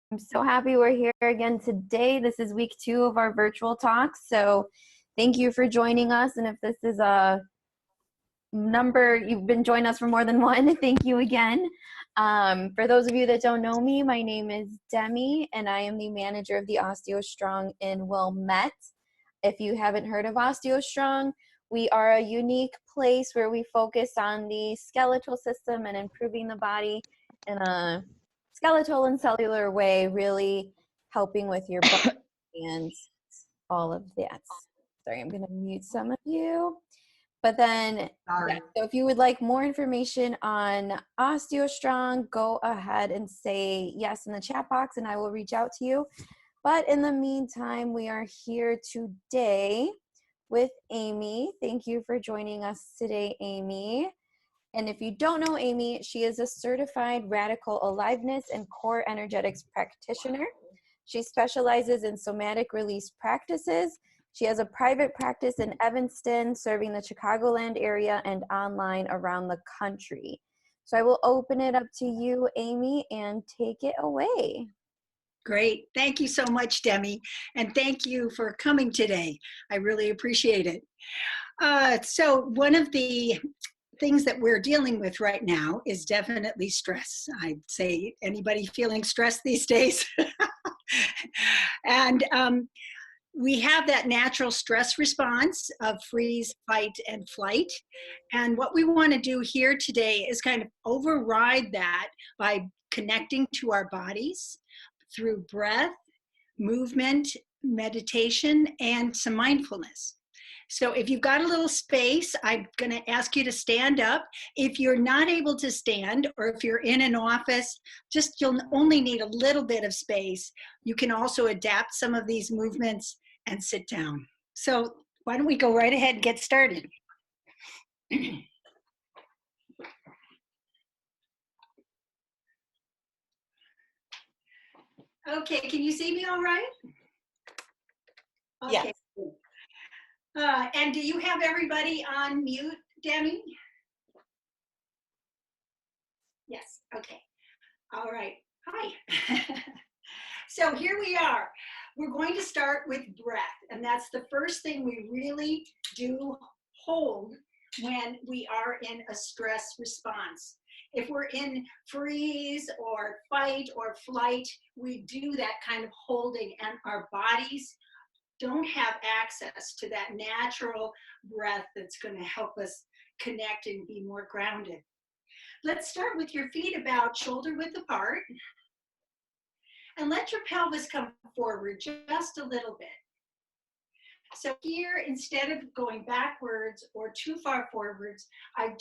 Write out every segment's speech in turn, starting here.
I'm so happy we're here again today. This is week 2 of our virtual talks. So thank you for joining us. And if this is a number, you've been joining us for more than one, thank you again. For those of you that don't know me, my name is Demi, and I am the manager of the OsteoStrong in Wilmette. If you haven't heard of OsteoStrong, we are a unique place where we focus on the skeletal system and improving the body in a skeletal and cellular way, really helping with your body and all of that. Sorry, I'm going to mute some of you. But then, yeah, so if you would like more information on OsteoStrong, go ahead and say yes in the chat box and I will reach out to you. But in the meantime, we are here today with Amy. Thank you for joining us today, Amy. And if you don't know Amy, she is a certified radical aliveness and core energetics practitioner. She specializes in somatic release practices. She has a private practice in Evanston, serving the Chicagoland area and online around the country. So I will open it up to you, Amy, and take it away. Great. Thank you so much, Demi. And thank you for coming today. I really appreciate it. So one of the things that we're dealing with right now is definitely stress. I'd say anybody feeling stressed these days. And we have that natural stress response of freeze, fight, and flight. And what we want to do here today is kind of override that by connecting to our bodies through breath, movement, meditation, and some mindfulness. So if you've got a little space, I'm going to ask you to stand up. If you're not able to stand, or if you're in an office, you'll only need a little bit of space. You can also adapt some of these movements and sit down. So why don't we go right ahead and get started? Okay, can you see me all right? Okay. Yes. And do you have everybody on mute, Demi? Yes, okay. All right, hi. So here we are. We're going to start with breath, and that's the first thing we really do hold when we are in a stress response. If we're in freeze or fight or flight, we do that kind of holding, and our bodies don't have access to that natural breath that's going to help us connect and be more grounded. Let's start with your feet about shoulder width apart. And let your pelvis come forward just a little bit. So here, instead of going backwards or too far forwards, I'm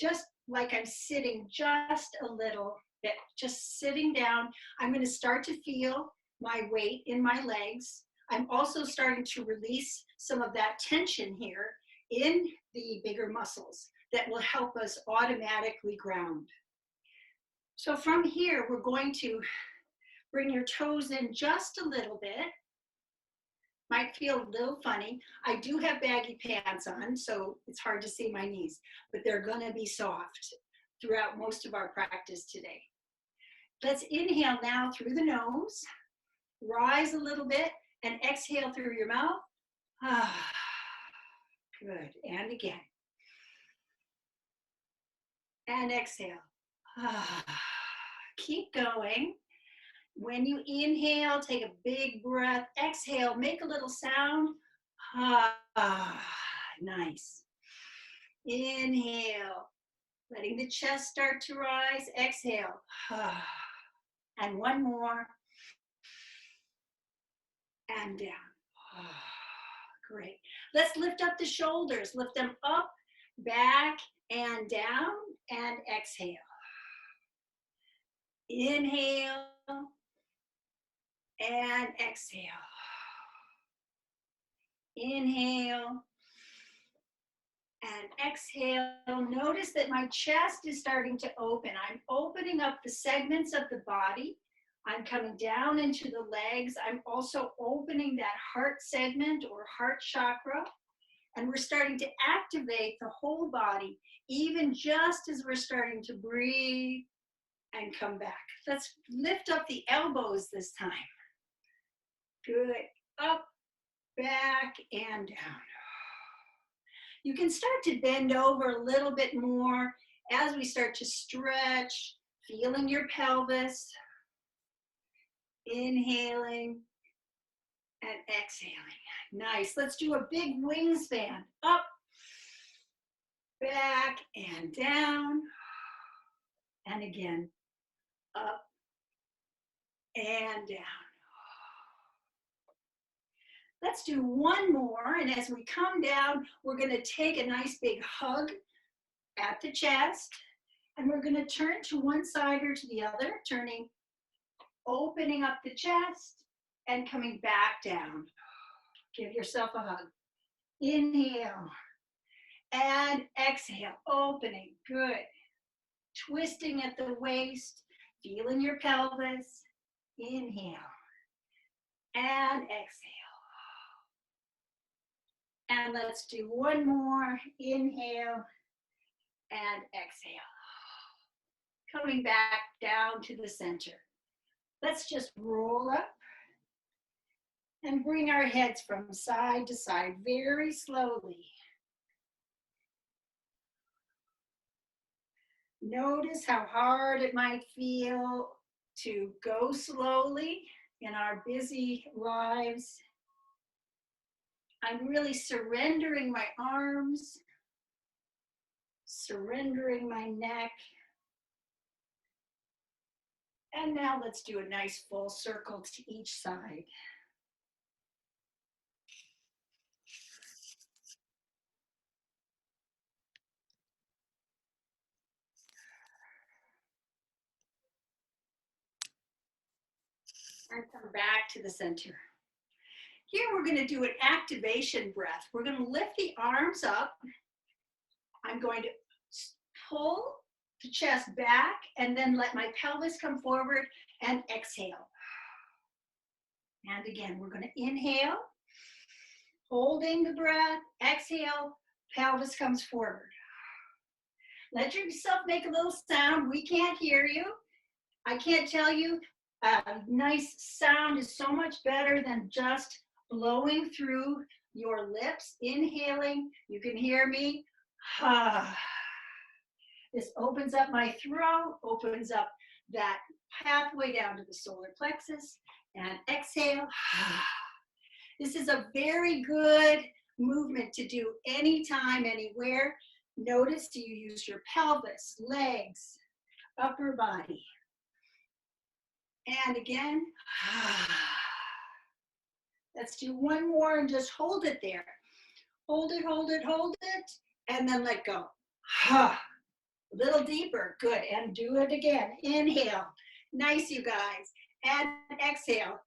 sitting just a little bit, just sitting down. I'm going to start to feel my weight in my legs. I'm also starting to release some of that tension here in the bigger muscles that will help us automatically ground. So from here, we're going to bring your toes in just a little bit. Might feel a little funny. I do have baggy pants on, so it's hard to see my knees, but they're gonna be soft throughout most of our practice today. Let's inhale now through the nose, rise a little bit, and exhale through your mouth. Good, and again. And exhale. Keep going. When you inhale, take a big breath. Exhale, make a little sound. Nice. Inhale, letting the chest start to rise. Exhale. And one more. And down. Great. Let's lift up the shoulders. Lift them up, back, and down. And exhale. Inhale. And exhale. Inhale and exhale. Notice that my chest is starting to open. I'm opening up the segments of the body. I'm coming down into the legs. I'm also opening that heart segment or heart chakra. And we're starting to activate the whole body, even just as we're starting to breathe and come back. Let's lift up the elbows this time. Good. Up, back, and down. You can start to bend over a little bit more as we start to stretch, feeling your pelvis. Inhaling and exhaling. Nice. Let's do a big wingspan. Up, back, and down. And again, up and down. Let's do one more. And as we come down, we're going to take a nice big hug at the chest. And we're going to turn to one side or to the other, turning, opening up the chest and coming back down. Give yourself a hug. Inhale and exhale, opening, good. Twisting at the waist, feeling your pelvis. Inhale and exhale. And let's do one more. Inhale and exhale. Coming back down to the center. Let's just roll up and bring our heads from side to side very slowly. Notice how hard it might feel to go slowly in our busy lives. I'm really surrendering my arms, surrendering my neck. And now let's do a nice full circle to each side. And come back to the center. Here we're going to do an activation breath. We're going to lift the arms up. I'm going to pull the chest back and then let my pelvis come forward and exhale. And again, we're going to inhale, holding the breath, exhale, pelvis comes forward. Let yourself make a little sound. We can't hear you. I can't tell you, a nice sound is so much better than just blowing through your lips. Inhaling, you can hear me. This opens up my throat, opens up that pathway down to the solar plexus, and exhale. This is a very good movement to do anytime, anywhere. Notice, do you use your pelvis, legs, upper body? And again, let's do one more and just hold it there. Hold it, hold it, hold it, and then let go. A little deeper, good, and do it again. Inhale, nice you guys, and exhale.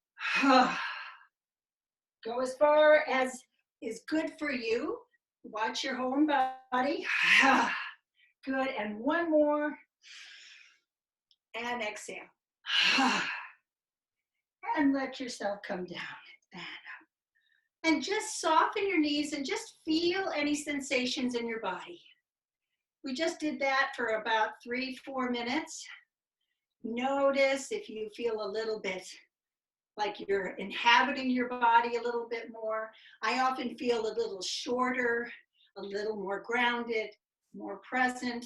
Go as far as is good for you. Watch your whole body. Good, and one more, and exhale. And let yourself come down and up. And just soften your knees and just feel any sensations in your body. We just did that for about 3-4 minutes. Notice if you feel a little bit like you're inhabiting your body a little bit more. I often feel a little shorter, a little more grounded, more present.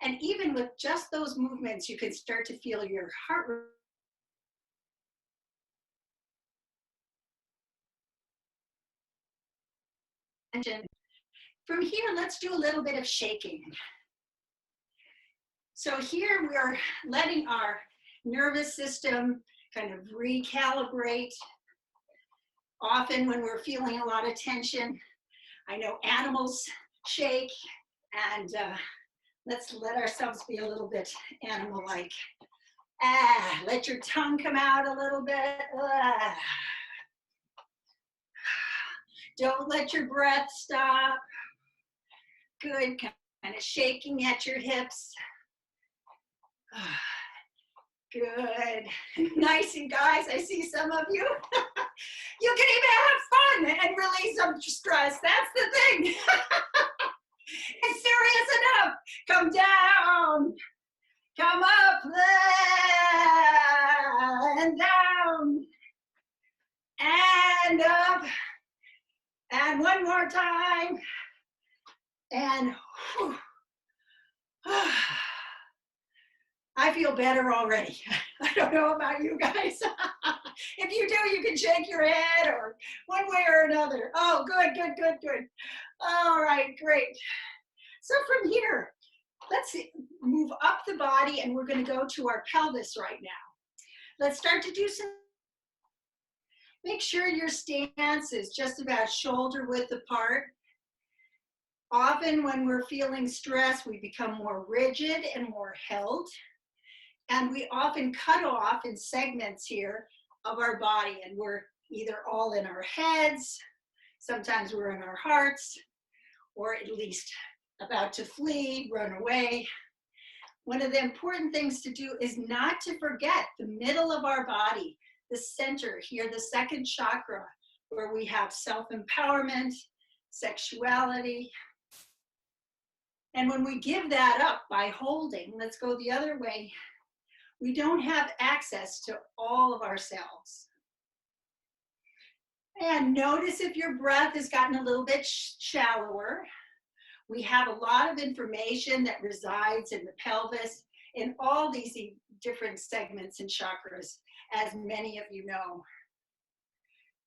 And even with just those movements, you can start to feel your heart rate. From here, let's do a little bit of shaking. So here we're letting our nervous system kind of recalibrate. Often when we're feeling a lot of tension, I know animals shake, and let's let ourselves be a little bit animal-like. Let your tongue come out a little bit. Don't let your breath stop. Good, kind of shaking at your hips. Good. Nice, you guys. I see some of you. You can even have fun and release some stress. That's the thing. It's serious enough. Come down. Come up. And down. and up, and one more time, and whew. I feel better already. I don't know about you guys. If you do, you can shake your head or one way or another. Oh, good, good, good, good. All right, great. So from here, let's move up the body and we're going to go to our pelvis right now. Let's start to do some. Make sure your stance is just about shoulder width apart. Often when we're feeling stress, we become more rigid and more held. And we often cut off in segments here of our body, and we're either all in our heads, sometimes we're in our hearts, or at least about to flee, run away. One of the important things to do is not to forget the middle of our body, the center here, the second chakra, where we have self-empowerment, sexuality. And when we give that up by holding, let's go the other way, we don't have access to all of ourselves. And notice if your breath has gotten a little bit shallower. We have a lot of information that resides in the pelvis, in all these different segments and chakras, as many of you know.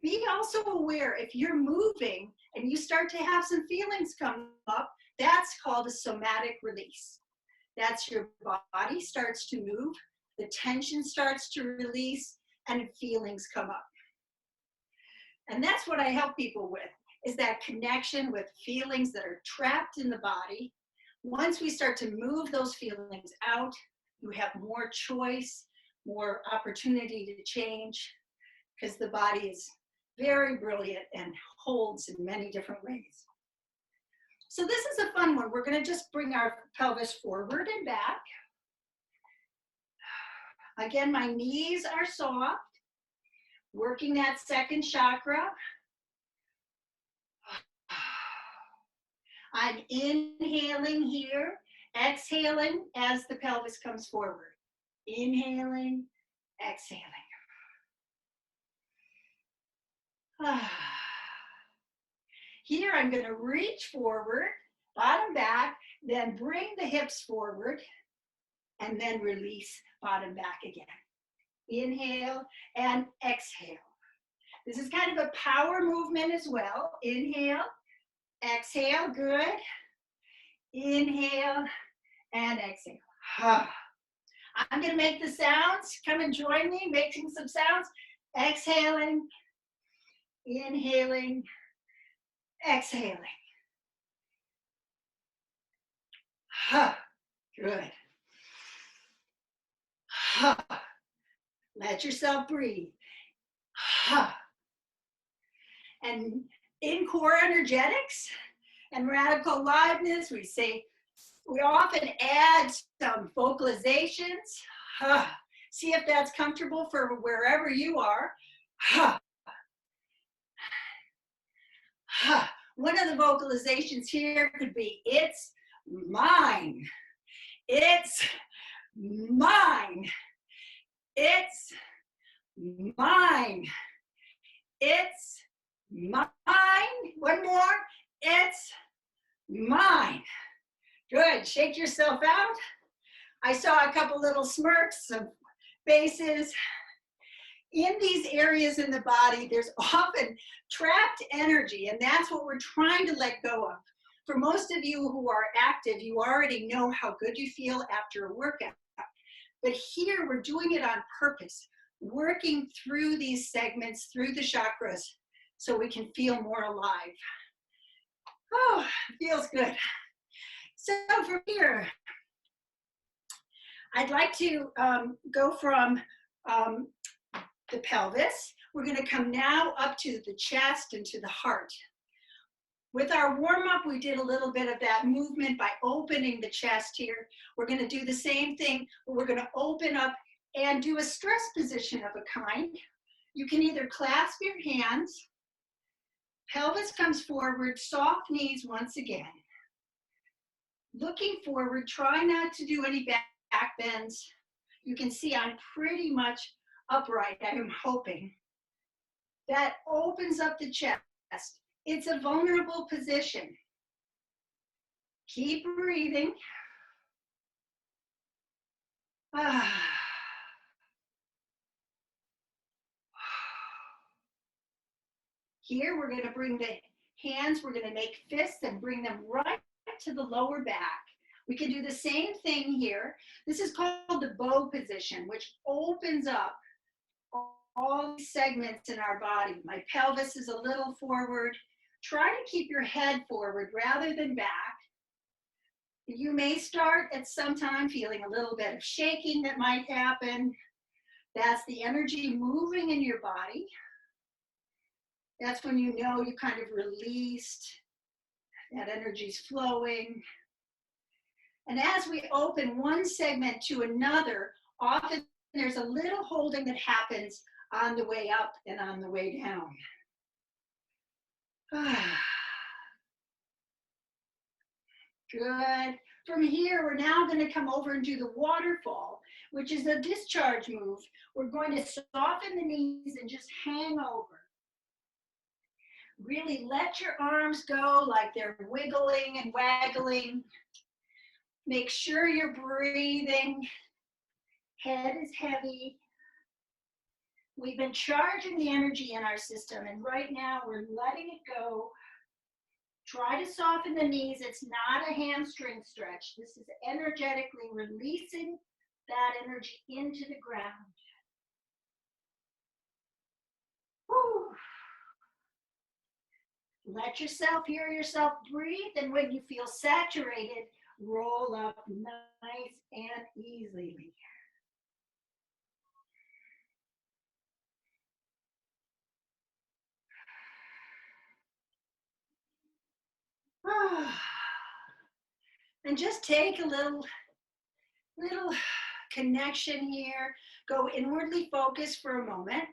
Be also aware if you're moving and you start to have some feelings come up, that's called a somatic release. That's your body starts to move, the tension starts to release, and feelings come up. And that's what I help people with, is that connection with feelings that are trapped in the body. Once we start to move those feelings out, you have more choice, more opportunity to change, because the body is very brilliant and holds in many different ways. So this is a fun one. We're going to just bring our pelvis forward and back. Again, my knees are soft, working that second chakra. I'm inhaling here, exhaling as the pelvis comes forward. Inhaling, exhaling. Here I'm going to reach forward, bottom back, then bring the hips forward, and then release bottom back again. Inhale and exhale. This is kind of a power movement as well. Inhale, exhale, good. Inhale and exhale. I'm going to make the sounds. Come and join me, making some sounds. Exhaling, inhaling, exhaling. Good. Let yourself breathe. And in core energetics and radical aliveness, we often add some vocalizations. See if that's comfortable for wherever you are. One of the vocalizations here could be, it's mine. It's mine. It's mine. It's mine. One more. It's mine. Good. Shake yourself out. I saw a couple little smirks, some faces. In these areas in the body, there's often trapped energy, and that's what we're trying to let go of. For most of you who are active, you already know how good you feel after a workout. But here, we're doing it on purpose, working through these segments, through the chakras, so we can feel more alive. Oh, feels good. So from here, I'd like to go from the pelvis. We're going to come now up to the chest and to the heart. With our warm-up, we did a little bit of that movement by opening the chest here. We're going to do the same thing, but we're going to open up and do a stress position of a kind. You can either clasp your hands, pelvis comes forward, soft knees once again. Looking forward, try not to do any back bends. You can see I'm pretty much upright, I am hoping. That opens up the chest. It's a vulnerable position. Keep breathing. Here, we're going to bring the hands, we're going to make fists and bring them right to the lower back. We can do the same thing here. This is called the bow position, which opens up all these segments in our body. My pelvis is a little forward. Try to keep your head forward rather than back. You may start at some time feeling a little bit of shaking that might happen. That's the energy moving in your body. That's when you know you kind of released, that energy's flowing. And as we open one segment to another, often there's a little holding that happens on the way up and on the way down. Good. From here, we're now going to come over and do the waterfall, which is a discharge move. We're going to soften the knees and just hang over. Really let your arms go like they're wiggling and waggling. Make sure you're breathing. Head is heavy. We've been charging the energy in our system, and right now we're letting it go. Try to soften the knees. It's not a hamstring stretch. This is energetically releasing that energy into the ground. Whew. Let yourself hear yourself breathe, and when you feel saturated, roll up nice and easily. And just take a little connection here. Go inwardly focused for a moment.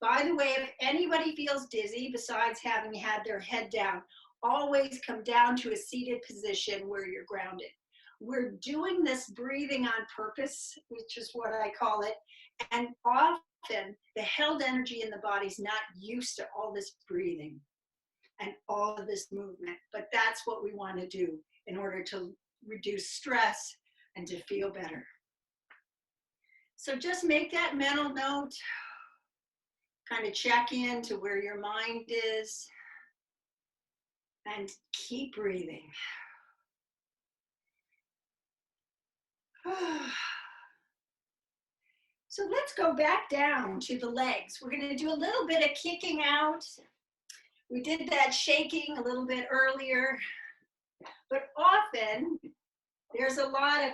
By the way, if anybody feels dizzy, besides having had their head down, always come down to a seated position where you're grounded. We're doing this breathing on purpose, which is what I call it. And often the held energy in the body's not used to all this breathing and all of this movement, but that's what we want to do in order to reduce stress and to feel better. So just make that mental note, kind of check in to where your mind is, and keep breathing. So let's go back down to the legs. We're going to do a little bit of kicking out. We did that shaking a little bit earlier, but often there's a lot of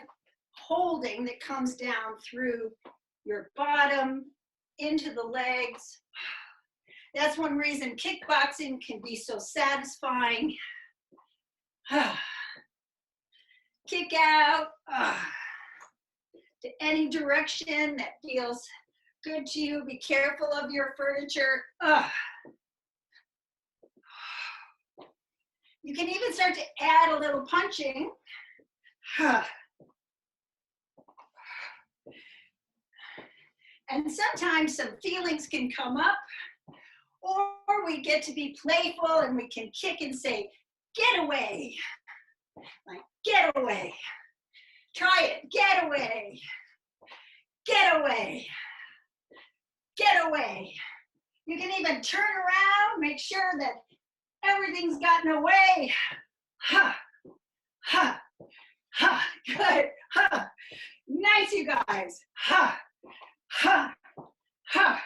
holding that comes down through your bottom into the legs. That's one reason kickboxing can be so satisfying. Kick out to any direction that feels good to you. Be careful of your furniture. You can even start to add a little punching. And sometimes some feelings can come up, or we get to be playful and we can kick and say, get away. Like, get away. Try it. Get away. Get away. Get away. You can even turn around, make sure that everything's gotten away. Ha, ha, ha. Good. Ha. Nice, you guys. Ha, ha, ha.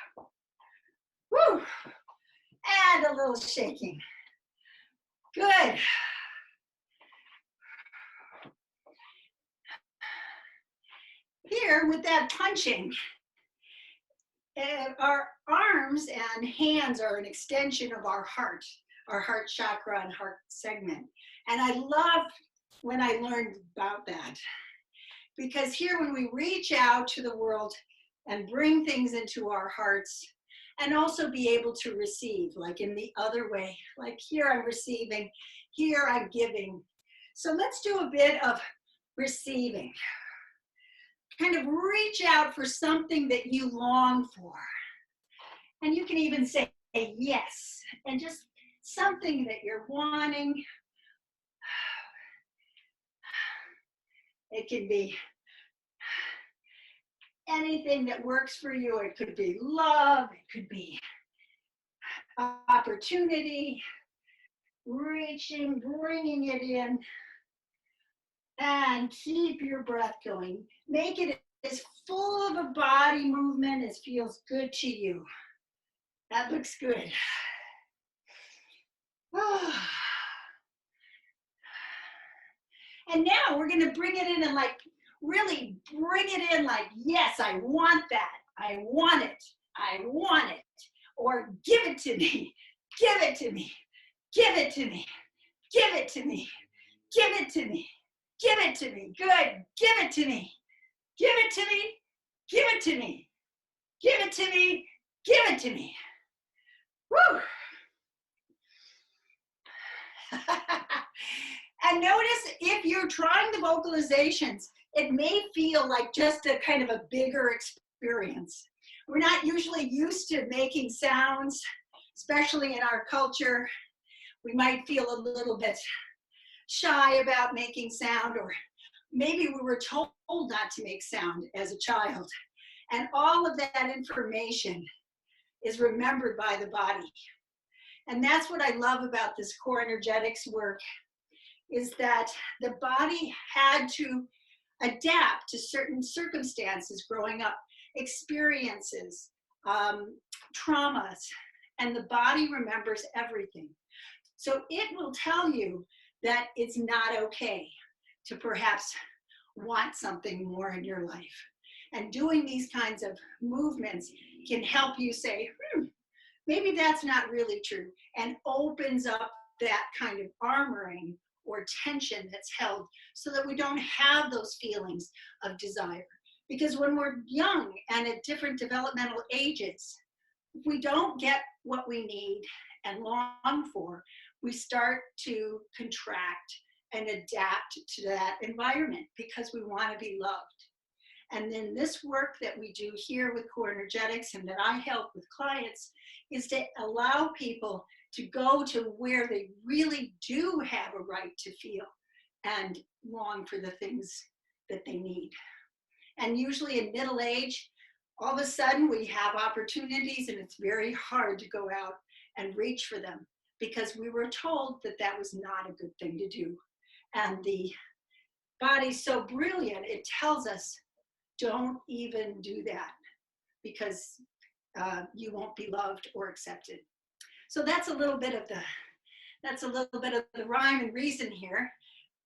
Woo. And a little shaking. Good. Here with that punching, our arms and hands are an extension of our heart chakra and heart segment. And I love when I learned about that, because here when we reach out to the world and bring things into our hearts and also be able to receive, like in the other way, like here I'm receiving, here I'm giving. So let's do a bit of receiving. Kind of reach out for something that you long for. And you can even say, yes, and just something that you're wanting. It can be anything that works for you. It could be love, it could be opportunity, reaching, bringing it in, and keep your breath going. Make it as full of a body movement as feels good to you. That looks good. And now we're going to bring it in and like really bring it in like, yes, I want that. I want it. I want it. Or give it to me. Give it to me. Give it to me. Give it to me. Give it to me. Give it to me. Good. Give it to me. Give it to me. Give it to me. Give it to me. Give it to me. Woo! And notice if you're trying the vocalizations, it may feel like just a kind of a bigger experience. We're not usually used to making sounds, especially in our culture. We might feel a little bit shy about making sound, or maybe we were told not to make sound as a child. And all of that information is remembered by the body. And that's what I love about this core energetics work, is that the body had to adapt to certain circumstances growing up, experiences, traumas, and the body remembers everything. So it will tell you that it's not okay to perhaps want something more in your life. And doing these kinds of movements can help you say, maybe that's not really true, and opens up that kind of armoring or tension that's held so that we don't have those feelings of desire. Because when we're young and at different developmental ages, if we don't get what we need and long for, we start to contract and adapt to that environment because we want to be loved. And then this work that we do here with core energetics and that I help with clients is to allow people to go to where they really do have a right to feel and long for the things that they need. And usually in middle age, all of a sudden we have opportunities and it's very hard to go out and reach for them because we were told that that was not a good thing to do. And the body's so brilliant, it tells us, don't even do that because you won't be loved or accepted. So that's a little bit of the rhyme and reason here.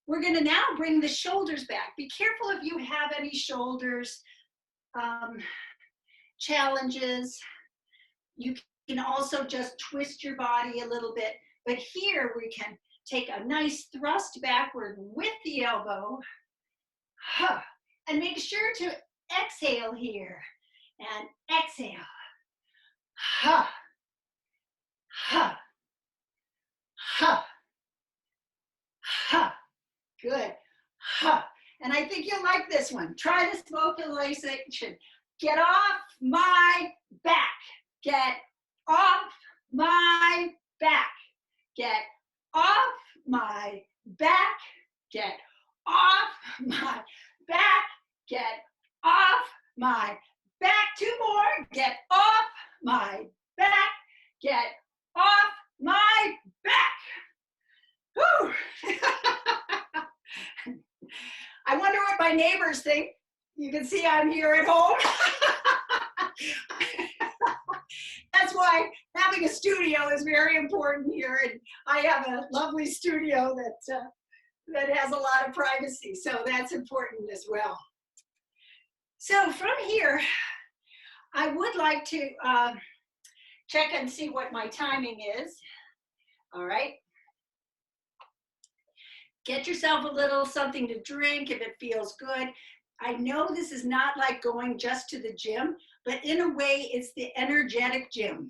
We're going to now bring the shoulders back. Be careful if you have any shoulders challenges. You can also just twist your body a little bit. But here we can take a nice thrust backward with the elbow. And make sure to exhale here. And exhale. Ha. Ha. Ha. Ha. Good. Ha. And I think you'll like this one. Try this vocalization. Get off my back. Get off my back. Get off my back. Get off my back. Get off my back. Two more. Get off my back. Get off my back. Whew. I wonder what my neighbors think. You can see I'm here at home. That's why having a studio is very important here. And I have a lovely studio that has a lot of privacy. So that's important as well. So from here, I would like to check and see what my timing is. All right. Get yourself a little something to drink if it feels good. I know this is not like going just to the gym, but in a way, it's the energetic gym.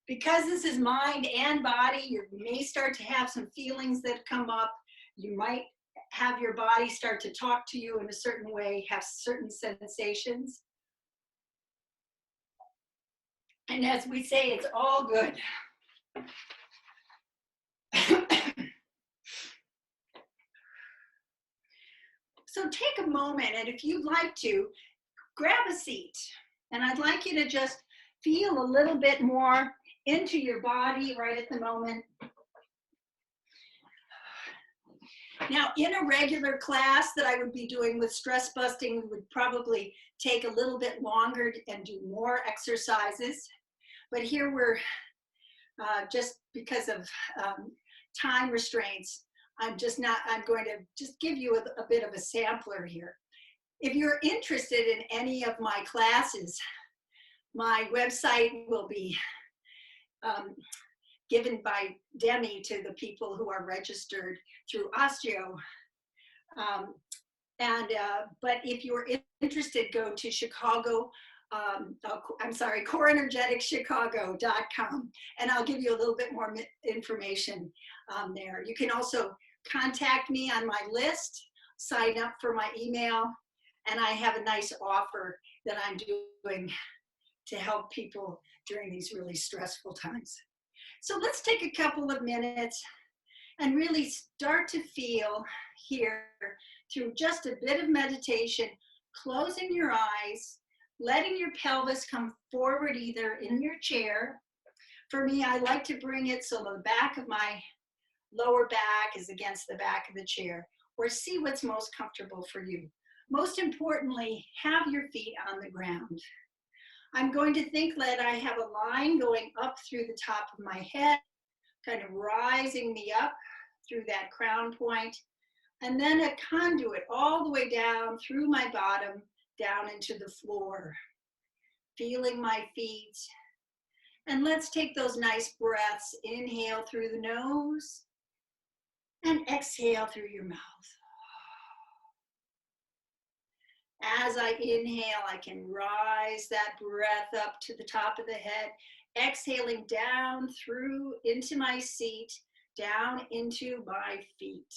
Because this is mind and body, you may start to have some feelings that come up. You might have your body start to talk to you in a certain way, have certain sensations. And as we say, it's all good. So take a moment, and if you'd like to, grab a seat. And I'd like you to just feel a little bit more into your body right at the moment. Now, in a regular class that I would be doing with stress busting, we would probably take a little bit longer and do more exercises. But here we're just because of time restraints, I'm going to just give you a bit of a sampler here. If you're interested in any of my classes, my website will be given by Demi to the people who are registered through Osteo. But if you're interested, go to CoreEnergeticsChicago.com, and I'll give you a little bit more information there. You can also contact me on my list, sign up for my email, and I have a nice offer that I'm doing to help people during these really stressful times. So let's take a couple of minutes and really start to feel here through just a bit of meditation, closing your eyes, letting your pelvis come forward either in your chair. For me, I like to bring it so the back of my lower back is against the back of the chair, or see what's most comfortable for you. Most importantly, have your feet on the ground. I'm going to think that I have a line going up through the top of my head, kind of rising me up through that crown point, and then a conduit all the way down through my bottom, down into the floor, feeling my feet. And let's take those nice breaths. Inhale through the nose and exhale through your mouth. As I inhale, I can rise that breath up to the top of the head, exhaling down through into my seat, down into my feet.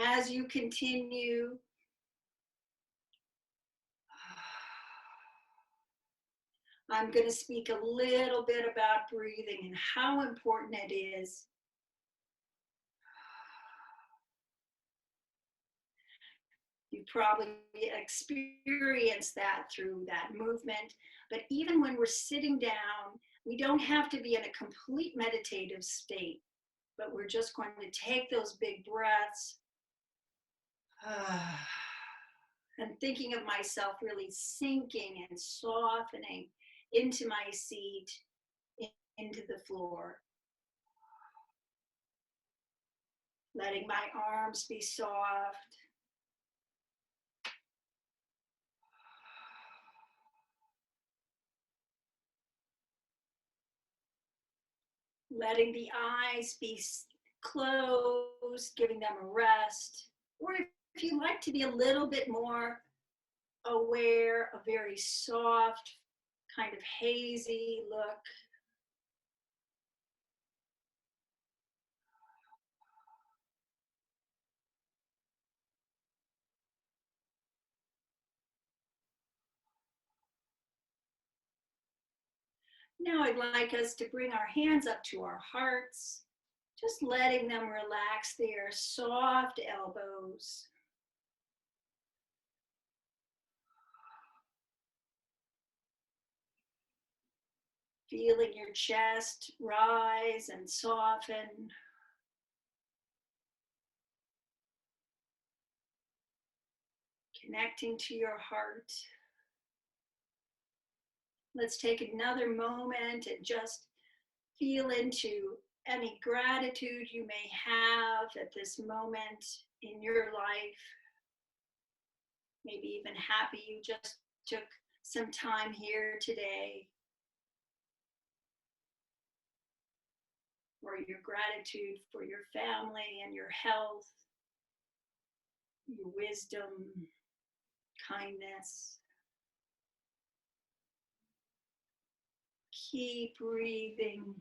As you continue, I'm going to speak a little bit about breathing and how important it is. You probably experienced that through that movement, but even when we're sitting down, we don't have to be in a complete meditative state, but we're just going to take those big breaths and thinking of myself really sinking and softening into my seat, into the floor. Letting my arms be soft. Letting the eyes be closed, giving them a rest. Or if you like to be a little bit more aware, a very soft, kind of hazy look. Now I'd like us to bring our hands up to our hearts, just letting them relax their soft elbows. Feeling your chest rise and soften. Connecting to your heart. Let's take another moment and just feel into any gratitude you may have at this moment in your life. Maybe even happy you just took some time here today. Or your gratitude for your family and your health, your wisdom, kindness. Keep breathing.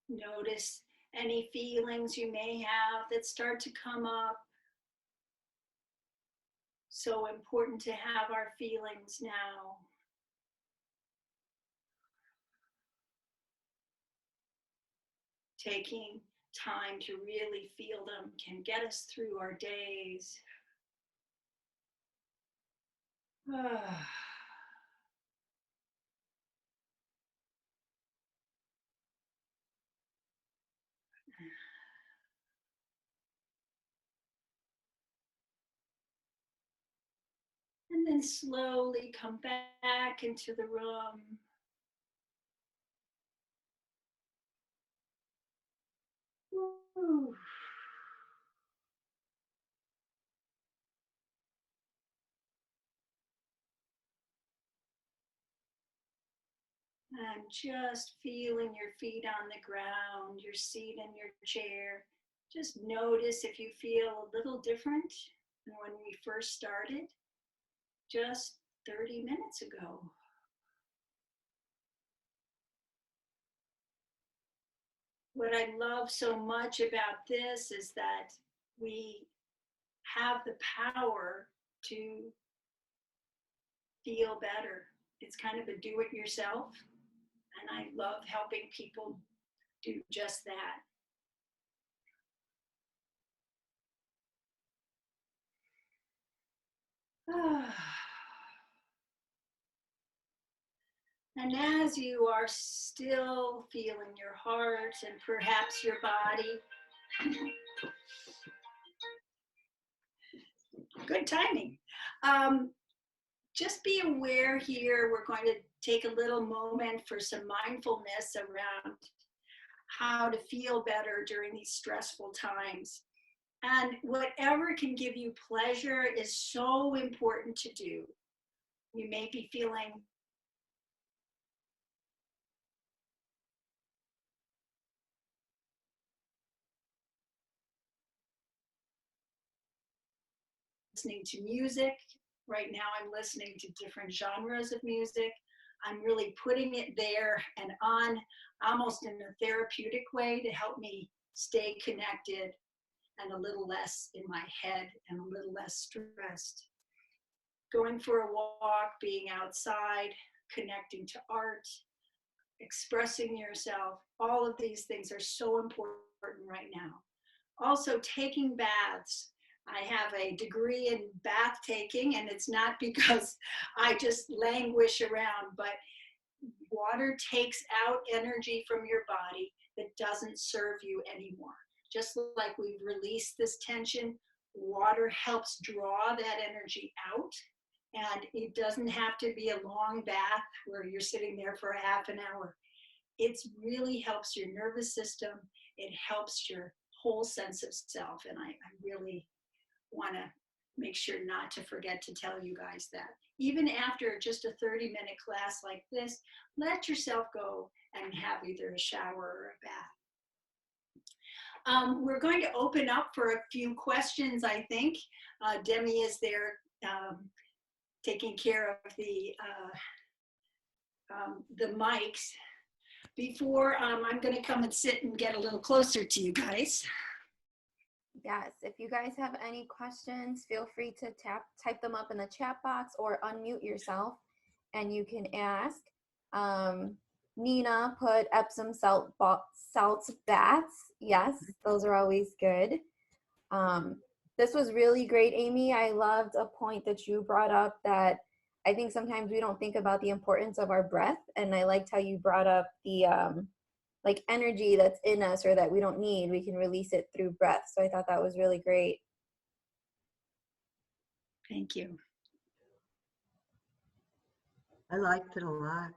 Notice any feelings you may have that start to come up. So important to have our feelings now. Taking time to really feel them can get us through our days. And then slowly come back into the room. Woo. And just feeling your feet on the ground, your seat in your chair. Just notice if you feel a little different than when we first started, just 30 minutes ago. What I love so much about this is that we have the power to feel better. It's kind of a do it yourself. And I love helping people do just that. And as you are still feeling your heart and perhaps your body, good timing. Just be aware here, we're going to take a little moment for some mindfulness around how to feel better during these stressful times. And whatever can give you pleasure is so important to do. You may be feeling listening to music. Right now I'm listening to different genres of music. I'm really putting it there and on almost in a therapeutic way to help me stay connected and a little less in my head and a little less stressed. Going for a walk, being outside, connecting to art, expressing yourself, all of these things are so important right now. Also, taking baths. I have a degree in bath taking, and it's not because I just languish around, but water takes out energy from your body that doesn't serve you anymore. Just like we've released this tension, water helps draw that energy out. And it doesn't have to be a long bath where you're sitting there for a half an hour. It really helps your nervous system. It helps your whole sense of self. And I really want to make sure not to forget to tell you guys that. Even after just a 30-minute class like this, let yourself go and have either a shower or a bath. We're going to open up for a few questions, I think. Demi is there taking care of the mics. Before I'm going to come and sit and get a little closer to you guys. Yes, if you guys have any questions, feel free to type them up in the chat box or unmute yourself and you can ask. Nina put Epsom salt baths. Yes, those are always good. This was really great, Amy. I loved a point that you brought up that I think sometimes we don't think about the importance of our breath. And I liked how you brought up the like energy that's in us or that we don't need, we can release it through breath. So I thought that was really great. Thank you. I liked it a lot.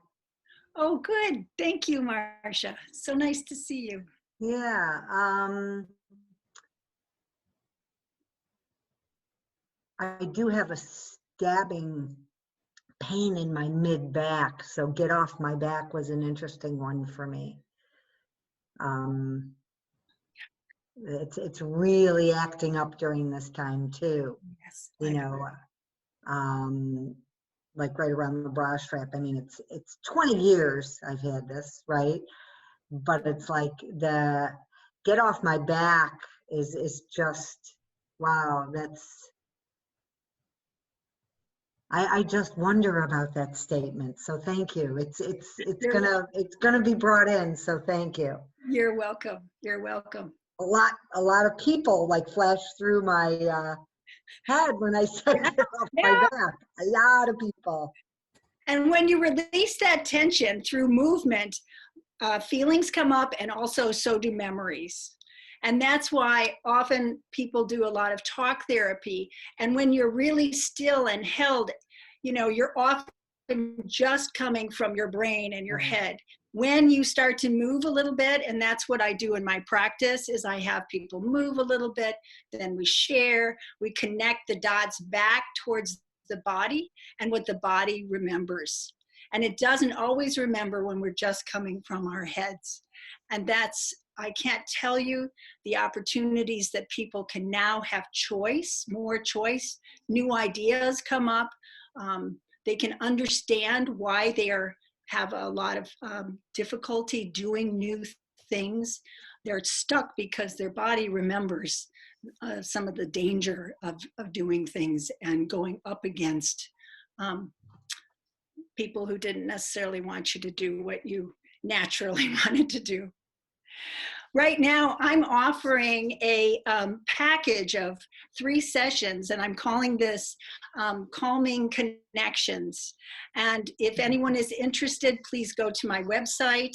Oh, good. Thank you, Marcia. So nice to see you. Yeah. I do have a stabbing pain in my mid back, so get off my back was an interesting one for me. It's really acting up during this time too. Yes. You know, like right around the bra strap. I mean, it's 20 years I've had this, right? But it's like the get off my back is just wow. I just wonder about that statement. So thank you. It's gonna be brought in. So thank you. You're welcome. You're welcome. A lot of people like flashed through my head when I said get off my back. A lot of people. And when you release that tension through movement, feelings come up, and also so do memories. And that's why often people do a lot of talk therapy. And when you're really still and held, you're often just coming from your brain and your head. When you start to move a little bit, and that's what I do in my practice, is I have people move a little bit, then we share, we connect the dots back towards the body and what the body remembers. And it doesn't always remember when we're just coming from our heads. And I can't tell you the opportunities that people can now have choice, more choice, new ideas come up. They can understand why they have a lot of difficulty doing new things. They're stuck because their body remembers some of the danger of doing things and going up against people who didn't necessarily want you to do what you naturally wanted to do. Right now, I'm offering a package of 3 sessions, and I'm calling this Calming Connections. And if anyone is interested, please go to my website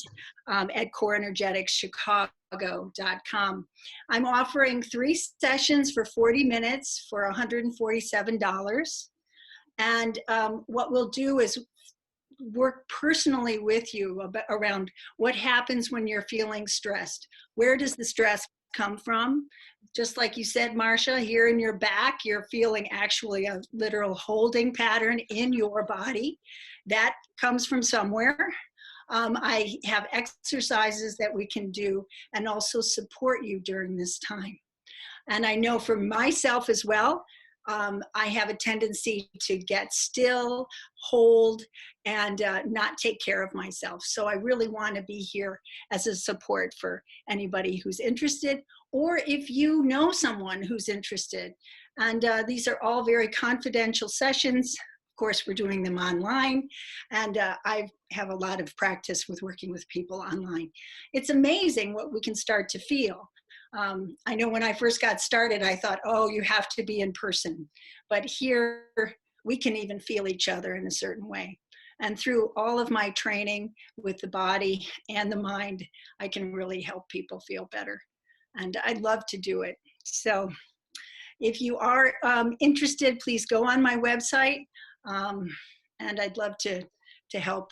at CoreEnergeticsChicago.com. I'm offering 3 sessions for 40 minutes for $147. And what we'll do is work personally with you around what happens when you're feeling stressed. Where does the stress come from? Just like you said, Marcia, here in your back, you're feeling actually a literal holding pattern in your body. That comes from somewhere. I have exercises that we can do and also support you during this time. And I know for myself as well, I have a tendency to get still, hold, and not take care of myself. So I really want to be here as a support for anybody who's interested, or if you know someone who's interested. And these are all very confidential sessions. Of course, we're doing them online, and I have a lot of practice with working with people online. It's amazing what we can start to feel. I know when I first got started, I thought, oh, you have to be in person. But here, we can even feel each other in a certain way. And through all of my training with the body and the mind, I can really help people feel better. And I'd love to do it. So if you are interested, please go on my website. And I'd love to help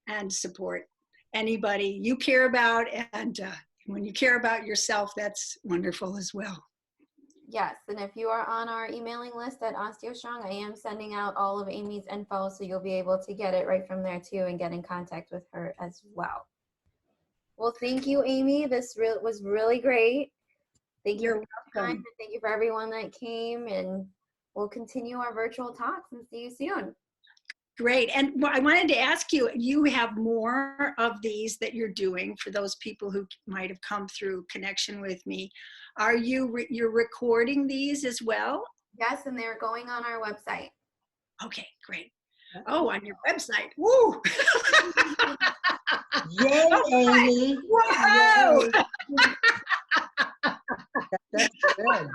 and support anybody you care about. And when you care about yourself, that's wonderful as well. Yes, and if you are on our emailing list at OsteoStrong, I am sending out all of Amy's info, so you'll be able to get it right from there too and get in contact with her as well. Well, thank you, Amy. This was really great. Thank you for your time, and thank you for everyone that came, and we'll continue our virtual talks and see you soon. Great. And I wanted to ask you, you have more of these that you're doing for those people who might have come through connection with me. Are you're recording these as well? Yes, and they're going on our website. Okay, great. Oh, on your website. Woo! Yay, Amy. Whoa! That's good.